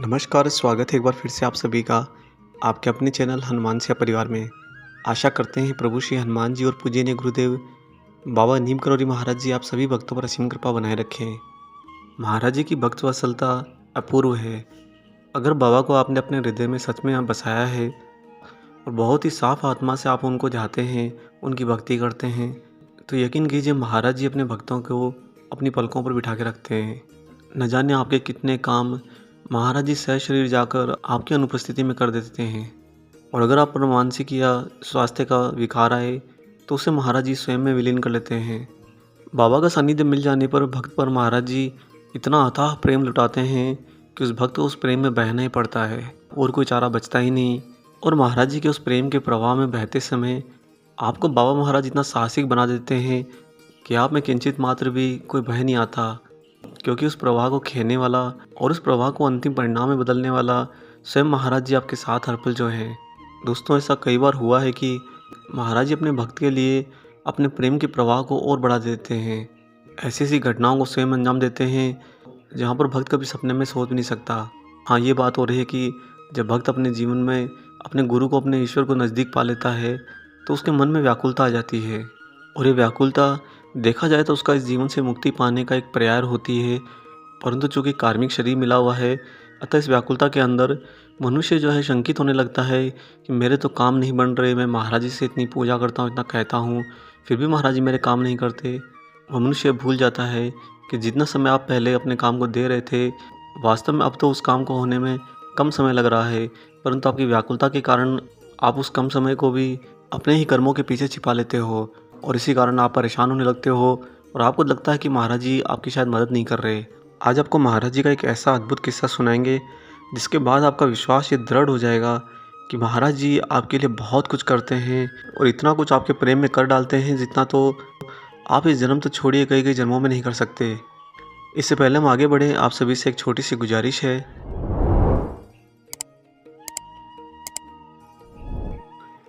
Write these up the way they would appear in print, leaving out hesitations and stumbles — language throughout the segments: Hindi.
नमस्कार, स्वागत है एक बार फिर से आप सभी का आपके अपने चैनल हनुमान सिंह परिवार में। आशा करते हैं प्रभु श्री हनुमान जी और पूजनीय गुरुदेव बाबा नीम करौरी महाराज जी आप सभी भक्तों पर असीम कृपा बनाए रखें। महाराज जी की भक्त वत्सलता अपूर्व है। अगर बाबा को आपने अपने हृदय में सच में बसाया है और बहुत ही साफ आत्मा से आप उनको चाहते हैं, उनकी भक्ति करते हैं, तो यकीन कीजिए महाराज जी अपने भक्तों को अपनी पलकों पर बिठा के रखते हैं। न जाने आपके कितने काम महाराज जी सशरीर जाकर आपकी अनुपस्थिति में कर देते हैं। और अगर आप पर मानसिक या स्वास्थ्य का विकार आए तो उसे महाराज जी स्वयं में विलीन कर लेते हैं। बाबा का सानिध्य मिल जाने पर भक्त पर महाराज जी इतना अथाह प्रेम लुटाते हैं कि उस भक्त को उस प्रेम में बहना ही पड़ता है और कोई चारा बचता ही नहीं। और महाराज जी के उस प्रेम के प्रवाह में बहते समय आपको बाबा महाराज इतना साहसिक बना देते हैं कि आप में किंचित मात्र भी कोई भय नहीं आता, क्योंकि उस प्रवाह को खेने वाला और उस प्रवाह को अंतिम परिणाम में बदलने वाला स्वयं महाराज जी आपके साथ हर पल जो है। दोस्तों, ऐसा कई बार हुआ है कि महाराज जी अपने भक्त के लिए अपने प्रेम के प्रवाह को और बढ़ा देते हैं। ऐसी ऐसी घटनाओं को स्वयं अंजाम देते हैं जहाँ पर भक्त कभी सपने में सोच भी नहीं सकता। हाँ, ये बात हो रही है कि जब भक्त अपने जीवन में अपने गुरु को, अपने ईश्वर को नज़दीक पा लेता है तो उसके मन में व्याकुलता आ जाती है। और ये व्याकुलता देखा जाए तो उसका इस जीवन से मुक्ति पाने का एक प्रयास होती है, परंतु चूँकि कार्मिक शरीर मिला हुआ है, अतः इस व्याकुलता के अंदर मनुष्य जो है शंकित होने लगता है कि मेरे तो काम नहीं बन रहे, मैं महाराज जी से इतनी पूजा करता हूँ, इतना कहता हूँ, फिर भी महाराज जी मेरे काम नहीं करते। और मनुष्य भूल जाता है कि जितना समय आप पहले अपने काम को दे रहे थे, वास्तव में अब तो उस काम को होने में कम समय लग रहा है, परंतु आपकी व्याकुलता के कारण आप उस कम समय को भी अपने ही कर्मों के पीछे छिपा लेते हो और इसी कारण आप परेशान होने लगते हो और आपको लगता है कि महाराज जी आपकी शायद मदद नहीं कर रहे। आज आपको महाराज जी का एक ऐसा अद्भुत किस्सा सुनाएंगे जिसके बाद आपका विश्वास ये दृढ़ हो जाएगा कि महाराज जी आपके लिए बहुत कुछ करते हैं और इतना कुछ आपके प्रेम में कर डालते हैं जितना तो आप इस जन्म तो छोड़िए कई कई जन्मों में नहीं कर सकते। इससे पहले हम आगे बढ़े, आप सभी से एक छोटी सी गुजारिश है।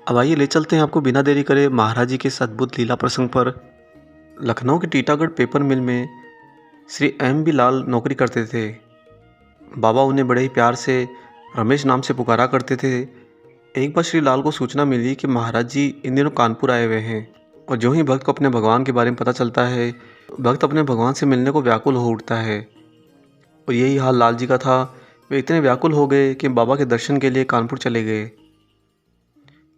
अब आइए ले चलते हैं आपको बिना देरी करे महाराज जी के इस अद्भुत लीला प्रसंग पर। लखनऊ के टीटागढ़ पेपर मिल में श्री एम बी लाल नौकरी करते थे। बाबा उन्हें बड़े ही प्यार से रमेश नाम से पुकारा करते थे। एक बार श्री लाल को सूचना मिली कि महाराज जी इन दिनों कानपुर आए हुए हैं और जो ही भक्त को अपने भगवान के बारे में पता चलता है, भक्त अपने भगवान से मिलने को व्याकुल हो उठता है। और यही हाल लाल जी का था। वे इतने व्याकुल हो गए कि बाबा के दर्शन के लिए कानपुर चले गए।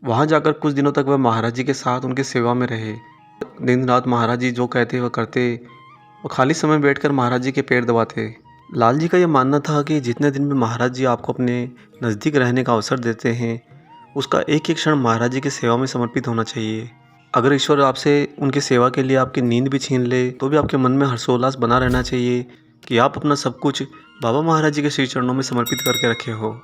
वहाँ जाकर कुछ दिनों तक वह महाराज जी के साथ उनकी सेवा में रहे। दिन रात महाराज जी जो कहते वह करते और खाली समय बैठकर महाराज जी के पैर दबाते। लाल जी का यह मानना था कि जितने दिन में महाराज जी आपको अपने नज़दीक रहने का अवसर देते हैं, उसका एक एक क्षण महाराज जी की सेवा में समर्पित होना चाहिए। अगर ईश्वर आपसे उनकी सेवा के लिए आपकी नींद भी छीन ले तो भी आपके मन में हर्षोल्लास बना रहना चाहिए कि आप अपना सब कुछ बाबा महाराज जी के श्री चरणों में समर्पित करके रखे हो।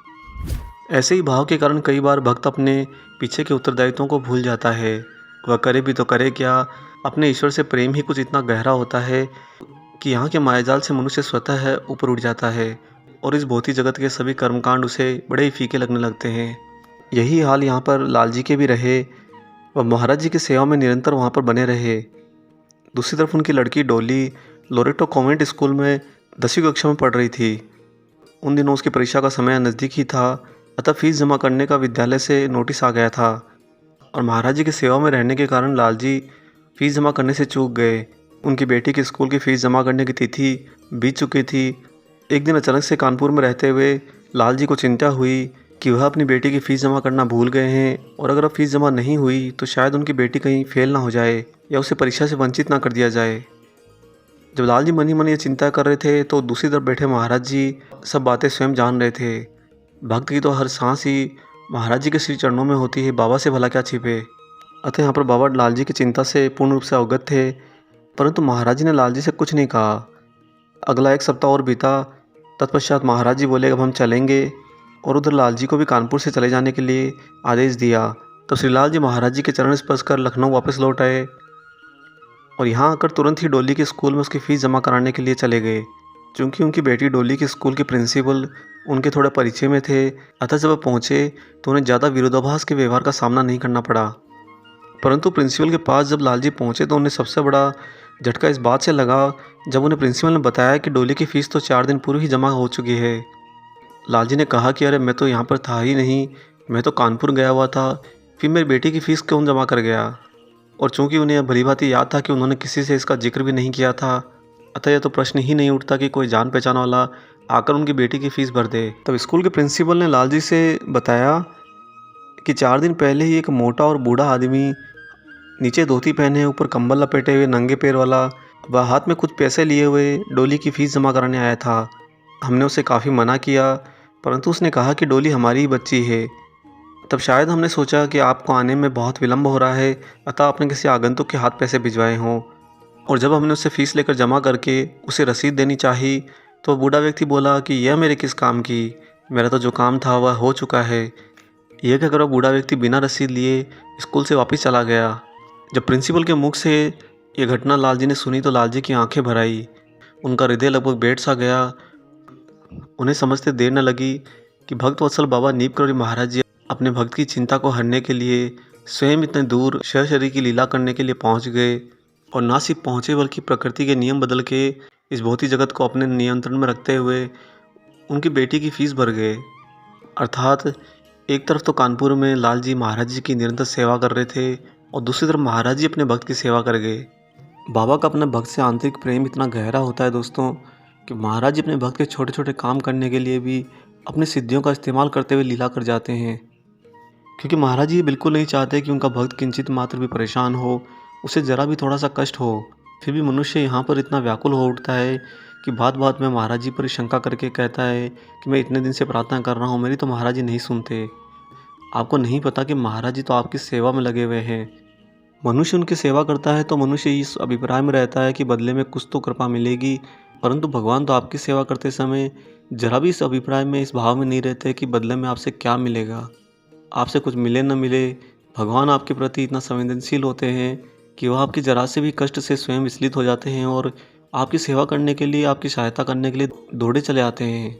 ऐसे ही भाव के कारण कई बार भक्त अपने पीछे के उत्तरदायित्वों को भूल जाता है। वह करे भी तो करे क्या, अपने ईश्वर से प्रेम ही कुछ इतना गहरा होता है कि यहाँ के मायाजाल से मनुष्य स्वतः है ऊपर उठ जाता है और इस भौतिक जगत के सभी कर्मकांड उसे बड़े ही फीके लगने लगते हैं। यही हाल यहाँ पर लाल जी के भी रहे। वह महाराज जी की सेवा में निरंतर वहाँ पर बने रहे। दूसरी तरफ उनकी लड़की डोली लोरेटो कॉन्वेंट स्कूल में 10वीं कक्षा में पढ़ रही थी। उन दिनों उसकी परीक्षा का समय नज़दीक ही था, अतः फीस जमा करने का विद्यालय से नोटिस आ गया था और महाराज जी की सेवा में रहने के कारण लाल जी फीस जमा करने से चूक गए। उनकी बेटी की स्कूल की फ़ीस जमा करने की तिथि बीत चुकी थी। एक दिन अचानक से कानपुर में रहते हुए लाल जी को चिंता हुई कि वह अपनी बेटी की फ़ीस जमा करना भूल गए हैं और अगर अब फ़ीस जमा नहीं हुई तो शायद उनकी बेटी कहीं फेल ना हो जाए या उसे परीक्षा से वंचित ना कर दिया जाए। जब लाल जी मन ही मन ये चिंता कर रहे थे तो दूसरी तरफ बैठे महाराज जी सब बातें स्वयं जान रहे थे। भक्त की तो हर सांस ही महाराज जी के श्री चरणों में होती है, बाबा से भला क्या छिपे। अतः यहाँ पर बाबा लाल जी की चिंता से पूर्ण रूप से अवगत थे, परंतु महाराज जी ने लाल जी से कुछ नहीं कहा। अगला एक सप्ताह और बीता। तत्पश्चात महाराज जी बोले अब हम चलेंगे और उधर लाल जी को भी कानपुर से चले जाने के लिए आदेश दिया। तो श्रीलाल जी महाराज जी के चरण स्पर्श कर लखनऊ वापस लौट आए और यहाँ आकर तुरंत ही डोली के स्कूल में उसकी फ़ीस जमा कराने के लिए चले गए। चूँकि उनकी बेटी डोली के स्कूल के प्रिंसिपल उनके थोड़े परिचय में थे, अतः जब वह पहुँचे तो उन्हें ज़्यादा विरोधाभास के व्यवहार का सामना नहीं करना पड़ा। परंतु प्रिंसिपल के पास जब लाल जी पहुँचे तो उन्हें सबसे बड़ा झटका इस बात से लगा जब उन्हें प्रिंसिपल ने बताया कि डोली की फ़ीस तो 4 दिन पूर्व ही जमा हो चुकी है। लाल जी ने कहा कि अरे मैं तो यहाँ पर था ही नहीं, मैं तो कानपुर गया हुआ था, फिर मेरी बेटी की फ़ीस कौन जमा कर गया? और चूँकि उन्हें भली-भाँति याद था कि उन्होंने किसी से इसका ज़िक्र भी नहीं किया था, अतः यह तो प्रश्न ही नहीं उठता कि कोई जान-पहचान वाला आकर उनकी बेटी की फ़ीस भर दे। तब स्कूल के प्रिंसिपल ने लाल जी से बताया कि 4 दिन पहले ही एक मोटा और बूढ़ा आदमी, नीचे धोती पहने ऊपर कंबल लपेटे हुए नंगे पैर वाला, वह हाथ में कुछ पैसे लिए हुए डोली की फ़ीस जमा कराने आया था। हमने उसे काफ़ी मना किया, परंतु उसने कहा कि डोली हमारी ही बच्ची है। तब शायद हमने सोचा कि आपको आने में बहुत विलम्ब हो रहा है, अतः आपने किसी आगंतुक के हाथ पैसे भिजवाए हों। और जब हमने उससे फ़ीस लेकर जमा करके उसे रसीद देनी चाही, तो बूढ़ा व्यक्ति बोला कि यह मेरे किस काम की, मेरा तो जो काम था वह हो चुका है। यह कहकर वह बूढ़ा व्यक्ति बिना रसीद लिए स्कूल से वापस चला गया। जब प्रिंसिपल के मुख से ये घटना लाल जी ने सुनी तो लाल जी की आंखें भर आई। उनका हृदय लगभग बैठ सा गया। उन्हें समझते देर न लगी कि भक्त वत्सल बाबा नीम करौरी महाराज जी अपने भक्त की चिंता को हरने के लिए स्वयं इतने दूर शरीर की लीला करने के लिए पहुंच गए, और ना सिर्फ पहुंचे बल्कि प्रकृति के नियम बदल के इस भौतिक जगत को अपने नियंत्रण में रखते हुए उनकी बेटी की फीस भर गए। अर्थात एक तरफ तो कानपुर में लाल जी महाराज जी की निरंतर सेवा कर रहे थे और दूसरी तरफ महाराज जी अपने भक्त की सेवा कर गए। बाबा का अपने भक्त से आंतरिक प्रेम इतना गहरा होता है दोस्तों कि महाराज जी अपने भक्त के छोटे छोटे काम करने के लिए भी अपनी सिद्धियों का इस्तेमाल करते हुए लीला कर जाते हैं, क्योंकि महाराज जी बिल्कुल नहीं चाहते कि उनका भक्त किंचित मात्र भी परेशान हो, उसे ज़रा भी थोड़ा सा कष्ट हो। फिर भी मनुष्य यहाँ पर इतना व्याकुल हो उठता है कि बात बात में महाराज जी पर शंका करके कहता है कि मैं इतने दिन से प्रार्थना कर रहा हूँ, मेरी तो महाराज जी नहीं सुनते। आपको नहीं पता कि महाराज जी तो आपकी सेवा में लगे हुए हैं। मनुष्य उनकी सेवा करता है तो मनुष्य इस अभिप्राय में रहता है कि बदले में कुछ तो कृपा मिलेगी, परंतु भगवान तो आपकी सेवा करते समय जरा भी इस अभिप्राय में, इस भाव में नहीं रहते कि बदले में आपसे क्या मिलेगा। आपसे कुछ मिले न मिले, भगवान आपके प्रति इतना संवेदनशील होते हैं कि वह आपके जरा से भी कष्ट से स्वयं विचलित हो जाते हैं और आपकी सेवा करने के लिए, आपकी सहायता करने के लिए दौड़े चले आते हैं।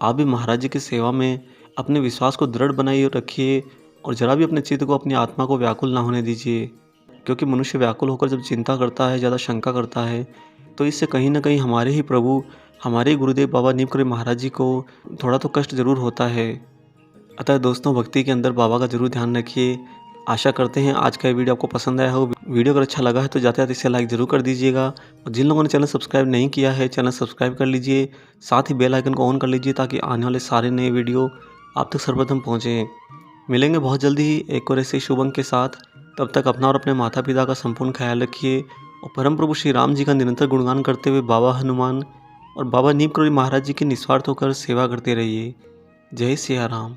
आप भी महाराज जी की सेवा में अपने विश्वास को दृढ़ बनाइए रखिए और जरा भी अपने चित्त को, अपनी आत्मा को व्याकुल ना होने दीजिए, क्योंकि मनुष्य व्याकुल होकर जब चिंता करता है, ज़्यादा शंका करता है, तो इससे कहीं ना कहीं हमारे ही प्रभु, हमारे ही गुरुदेव बाबा नीम करौरी महाराज जी को थोड़ा तो कष्ट ज़रूर होता है। अतः दोस्तों, भक्ति के अंदर बाबा का जरूर ध्यान रखिए। आशा करते हैं आज का ये वीडियो आपको पसंद आया हो। वीडियो अगर अच्छा लगा है तो जाते जाते इसे लाइक ज़रूर कर दीजिएगा, और जिन लोगों ने चैनल सब्सक्राइब नहीं किया है, चैनल सब्सक्राइब कर लीजिए, साथ ही बेल आइकन को ऑन कर लीजिए ताकि आने वाले सारे नए वीडियो आप तक सर्वप्रथम पहुँचें। मिलेंगे बहुत जल्दी ही एक और ऐसे शुभ अंक के साथ। तब तक अपना और अपने माता पिता का संपूर्ण ख्याल रखिए और परम प्रभु श्री राम जी का निरंतर गुणगान करते हुए बाबा हनुमान और बाबा नीम करौरी महाराज जी की निस्वार्थ होकर सेवा करते रहिए। जय सिया राम।